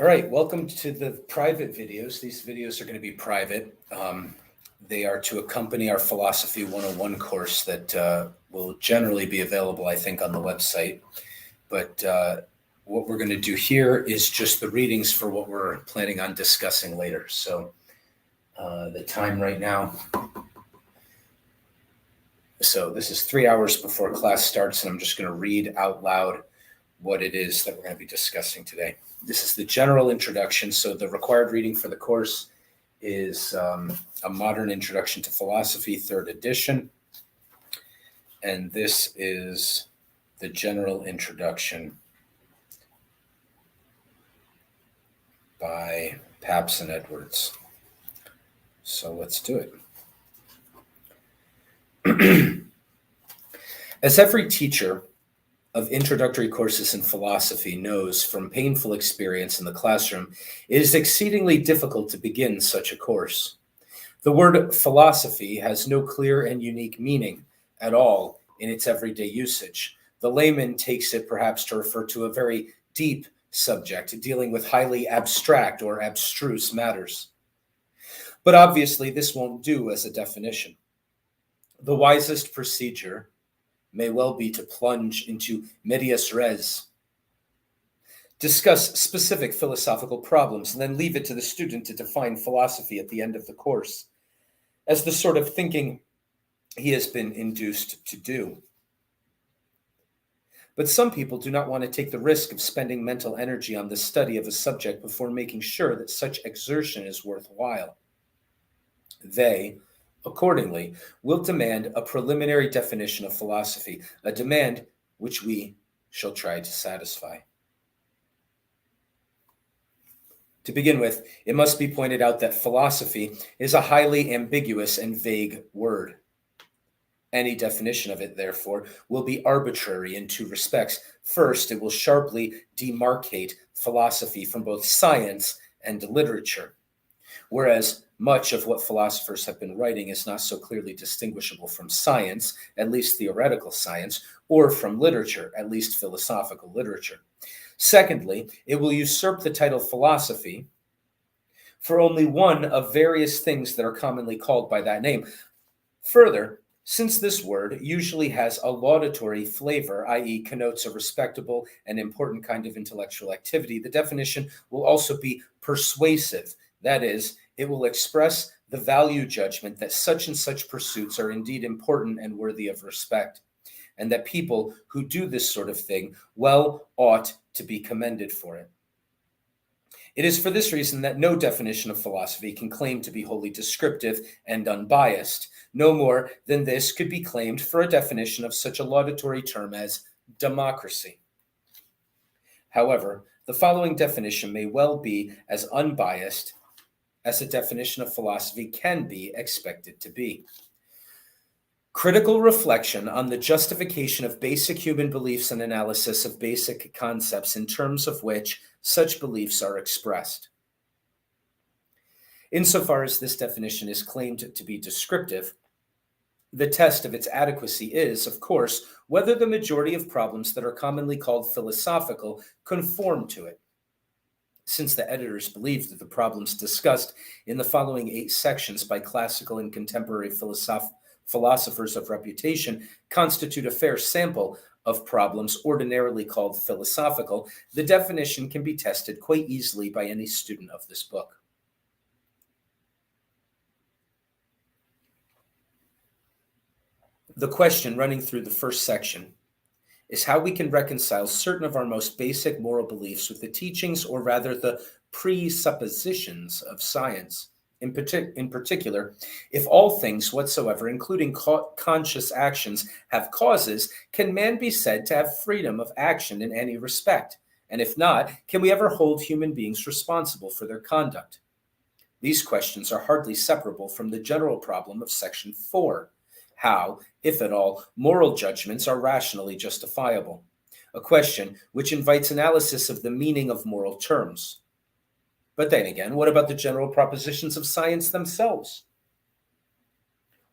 All right, welcome to the private videos. These videos are going to be private. They are to accompany our Philosophy 101 course that will generally be available, I think, on the website. But what we're going to do here is just the readings for what we're planning on discussing later. So the time right now. So this is 3 hours before class starts, and I'm just going to read out loud what it is that we're going to be discussing today. This is the general introduction. So the required reading for the course is A Modern Introduction to Philosophy, 3rd edition. And this is the general introduction by Papps and Edwards. So let's do it. As every teacher of introductory courses in philosophy knows from painful experience in the classroom, it is exceedingly difficult to begin such a course. The word philosophy has no clear and unique meaning at all in its everyday usage. The layman takes it perhaps to refer to a very deep subject, dealing with highly abstract or abstruse matters. But obviously, this won't do as a definition. The wisest procedure may well be to plunge into medias res, discuss specific philosophical problems, and then leave it to the student to define philosophy at the end of the course, as the sort of thinking he has been induced to do. But some people do not want to take the risk of spending mental energy on the study of a subject before making sure that such exertion is worthwhile. They, accordingly, will demand a preliminary definition of philosophy, a demand which we shall try to satisfy. To begin with, it must be pointed out that philosophy is a highly ambiguous and vague word. Any definition of it, therefore, will be arbitrary in two respects. First, it will sharply demarcate philosophy from both science and literature, whereas much of what philosophers have been writing is not so clearly distinguishable from science, at least theoretical science, or from literature, at least philosophical literature. Secondly, it will usurp the title philosophy for only one of various things that are commonly called by that name. Further, since this word usually has a laudatory flavor, i.e., connotes a respectable and important kind of intellectual activity, the definition will also be persuasive. That is, it will express the value judgment that such and such pursuits are indeed important and worthy of respect, and that people who do this sort of thing well ought to be commended for it. It is for this reason that no definition of philosophy can claim to be wholly descriptive and unbiased. No more than this could be claimed for a definition of such a laudatory term as democracy. However, the following definition may well be as unbiased as a definition of philosophy can be expected to be. Critical reflection on the justification of basic human beliefs and analysis of basic concepts in terms of which such beliefs are expressed. Insofar as this definition is claimed to be descriptive, the test of its adequacy is, of course, whether the majority of problems that are commonly called philosophical conform to it. Since the editors believe that the problems discussed in the following 8 sections by classical and contemporary philosophers of reputation constitute a fair sample of problems ordinarily called philosophical, the definition can be tested quite easily by any student of this book. The question running through the first section is how we can reconcile certain of our most basic moral beliefs with the teachings, or rather the presuppositions of science. In particular, if all things whatsoever, including conscious actions, have causes, can man be said to have freedom of action in any respect? And if not, can we ever hold human beings responsible for their conduct? These questions are hardly separable from the general problem of Section 4. How, if at all, moral judgments are rationally justifiable, a question which invites analysis of the meaning of moral terms. But then again, what about the general propositions of science themselves?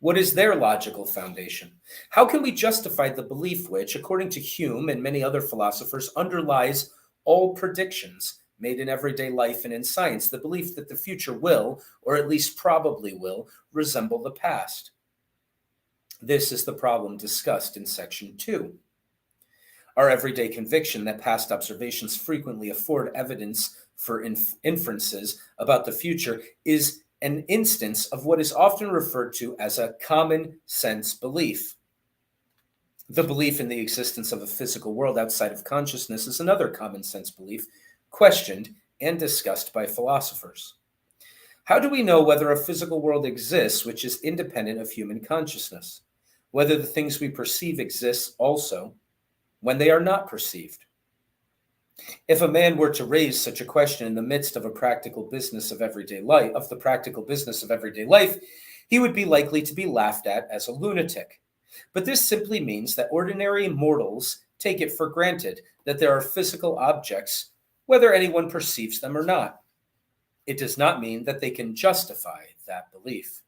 What is their logical foundation? How can we justify the belief which, according to Hume and many other philosophers, underlies all predictions made in everyday life and in science, the belief that the future will, or at least probably will, resemble the past. This is the problem discussed in Section 2. Our everyday conviction that past observations frequently afford evidence for inferences about the future is an instance of what is often referred to as a common sense belief. The belief in the existence of a physical world outside of consciousness is another common sense belief, questioned and discussed by philosophers. How do we know whether a physical world exists which is independent of human consciousness? Whether the things we perceive exist also when they are not perceived? If a man were to raise such a question in the midst of the practical business of everyday life, he would be likely to be laughed at as a lunatic. But this simply means that ordinary mortals take it for granted that there are physical objects, whether anyone perceives them or not. It does not mean that they can justify that belief.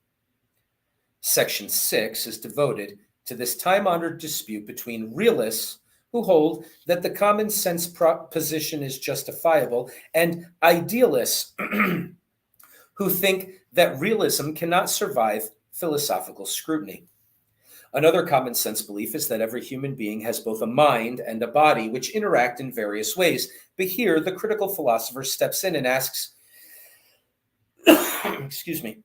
Section 6 is devoted to this time-honored dispute between realists who hold that the common sense proposition is justifiable and idealists who think that realism cannot survive philosophical scrutiny. Another common sense belief is that every human being has both a mind and a body which interact in various ways. But here, the critical philosopher steps in and asks, excuse me,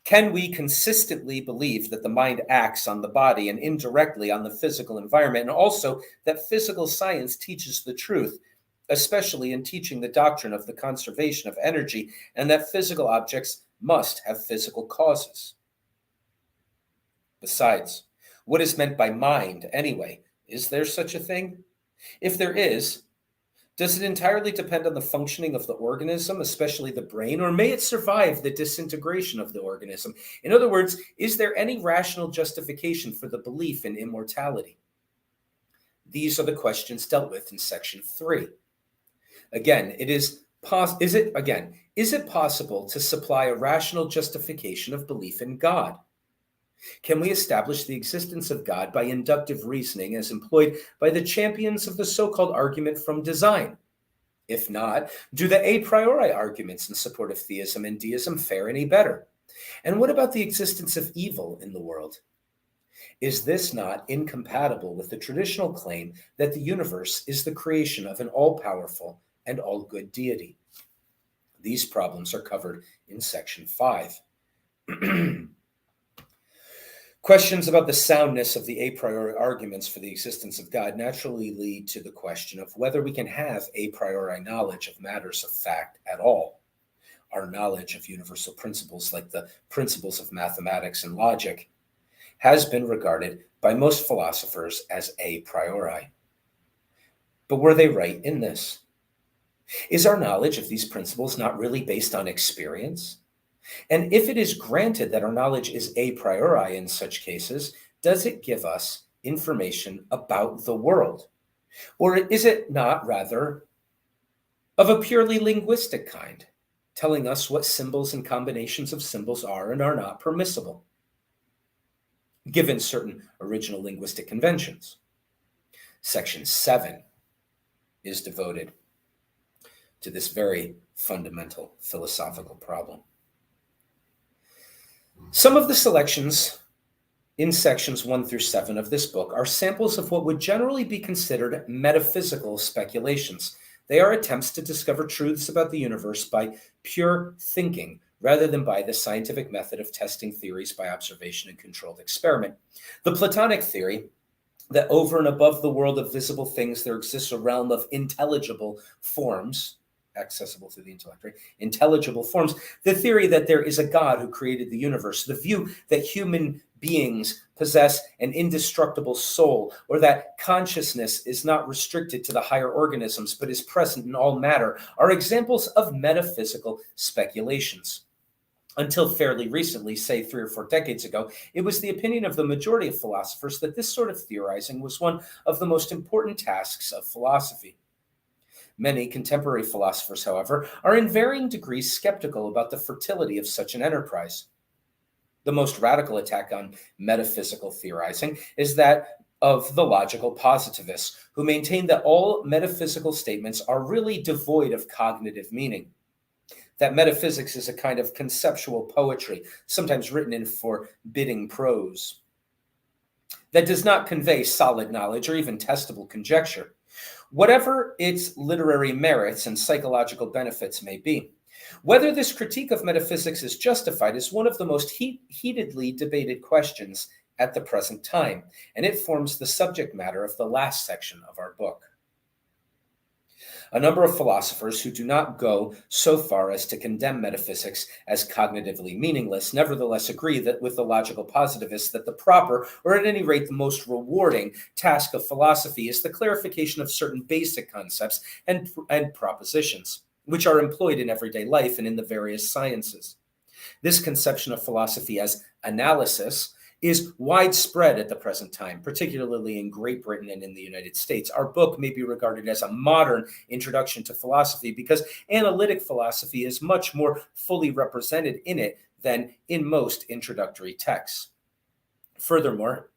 can we consistently believe that the mind acts on the body and indirectly on the physical environment, and also that physical science teaches the truth, especially in teaching the doctrine of the conservation of energy, and that physical objects must have physical causes? Besides, what is meant by mind anyway? Is there such a thing? If there is, does it entirely depend on the functioning of the organism, especially the brain, or may it survive the disintegration of the organism? In other words, is there any rational justification for the belief in immortality? These are the questions dealt with in Section 3. Again, is it possible to supply a rational justification of belief in God? Can we establish the existence of God by inductive reasoning as employed by the champions of the so-called argument from design? If not, do the a priori arguments in support of theism and deism fare any better? And what about the existence of evil in the world? Is this not incompatible with the traditional claim that the universe is the creation of an all-powerful and all-good deity? These problems are covered in Section 5. Questions about the soundness of the a priori arguments for the existence of God naturally lead to the question of whether we can have a priori knowledge of matters of fact at all. Our knowledge of universal principles, like the principles of mathematics and logic, has been regarded by most philosophers as a priori. But were they right in this? Is our knowledge of these principles not really based on experience? And if it is granted that our knowledge is a priori in such cases, does it give us information about the world? Or is it not rather of a purely linguistic kind, telling us what symbols and combinations of symbols are and are not permissible, given certain original linguistic conventions? Section 7 is devoted to this very fundamental philosophical problem. Some of the selections in sections 1 through 7 of this book are samples of what would generally be considered metaphysical speculations. They are attempts to discover truths about the universe by pure thinking, rather than by the scientific method of testing theories by observation and controlled experiment. The Platonic theory that over and above the world of visible things there exists a realm of intelligible forms, accessible to the intellect, right? Intelligible forms. The theory that there is a God who created the universe, the view that human beings possess an indestructible soul, or that consciousness is not restricted to the higher organisms but is present in all matter, are examples of metaphysical speculations. Until fairly recently, say 3 or 4 decades ago, it was the opinion of the majority of philosophers that this sort of theorizing was one of the most important tasks of philosophy. Many contemporary philosophers, however, are in varying degrees skeptical about the fertility of such an enterprise. The most radical attack on metaphysical theorizing is that of the logical positivists, who maintain that all metaphysical statements are really devoid of cognitive meaning, that metaphysics is a kind of conceptual poetry, sometimes written in forbidding prose, that does not convey solid knowledge or even testable conjecture, whatever its literary merits and psychological benefits may be. Whether this critique of metaphysics is justified is one of the most heatedly debated questions at the present time, and it forms the subject matter of the last section of our book. A number of philosophers who do not go so far as to condemn metaphysics as cognitively meaningless nevertheless agree that with the logical positivists that the proper, or at any rate the most rewarding, task of philosophy is the clarification of certain basic concepts and propositions, which are employed in everyday life and in the various sciences. This conception of philosophy as analysis is widespread at the present time, particularly in Great Britain and in the United States. Our book may be regarded as a modern introduction to philosophy because analytic philosophy is much more fully represented in it than in most introductory texts. Furthermore,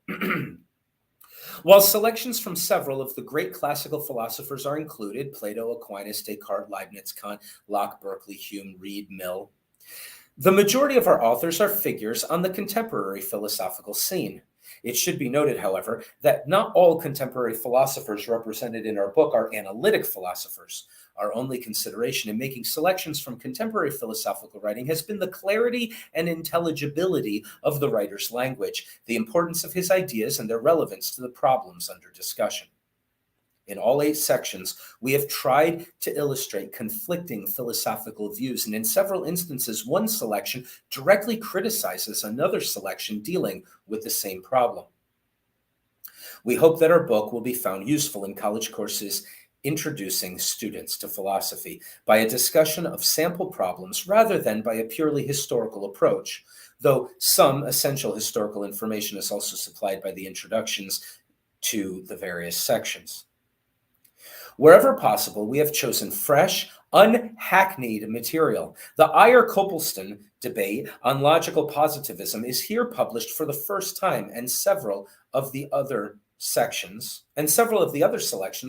while selections from several of the great classical philosophers are included, Plato, Aquinas, Descartes, Leibniz, Kant, Locke, Berkeley, Hume, Reid, Mill, the majority of our authors are figures on the contemporary philosophical scene. It should be noted, however, that not all contemporary philosophers represented in our book are analytic philosophers. Our only consideration in making selections from contemporary philosophical writing has been the clarity and intelligibility of the writer's language, the importance of his ideas, and their relevance to the problems under discussion. In all 8 sections, we have tried to illustrate conflicting philosophical views, and in several instances, one selection directly criticizes another selection dealing with the same problem. We hope that our book will be found useful in college courses introducing students to philosophy by a discussion of sample problems rather than by a purely historical approach, though some essential historical information is also supplied by the introductions to the various sections. Wherever possible, we have chosen fresh, unhackneyed material. The Ayer-Copleston debate on logical positivism is here published for the first time, and several of the other selections,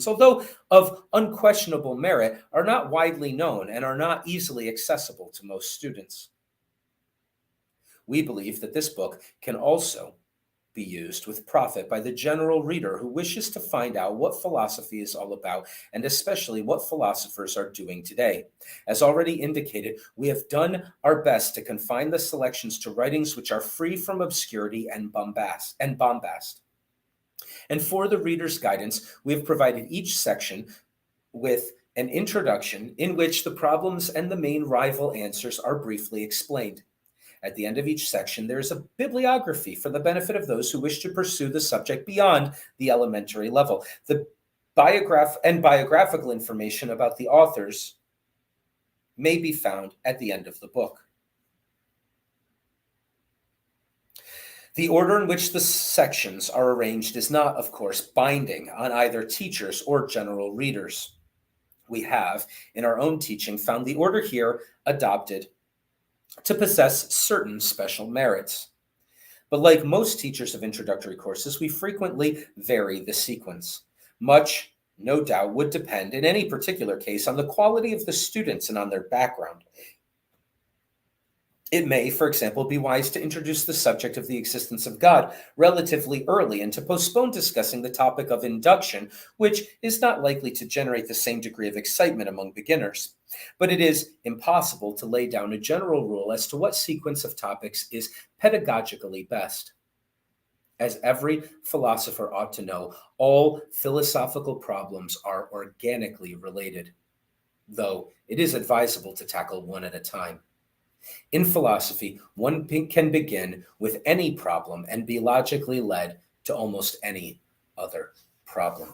although of unquestionable merit, are not widely known and are not easily accessible to most students. We believe that this book can also be used with profit by the general reader who wishes to find out what philosophy is all about, and especially what philosophers are doing today. As already indicated, we have done our best to confine the selections to writings which are free from obscurity and bombast. And for the reader's guidance, we have provided each section with an introduction in which the problems and the main rival answers are briefly explained. At the end of each section, there is a bibliography for the benefit of those who wish to pursue the subject beyond the elementary level. The biographical information about the authors may be found at the end of the book. The order in which the sections are arranged is not, of course, binding on either teachers or general readers. We have, in our own teaching, found the order here adopted to possess certain special merits. But like most teachers of introductory courses, we frequently vary the sequence. Much, no doubt, would depend in any particular case on the quality of the students and on their background. It may, for example, be wise to introduce the subject of the existence of God relatively early and to postpone discussing the topic of induction, which is not likely to generate the same degree of excitement among beginners. But it is impossible to lay down a general rule as to what sequence of topics is pedagogically best. As every philosopher ought to know, all philosophical problems are organically related, though it is advisable to tackle one at a time. In philosophy, one can begin with any problem and be logically led to almost any other problem.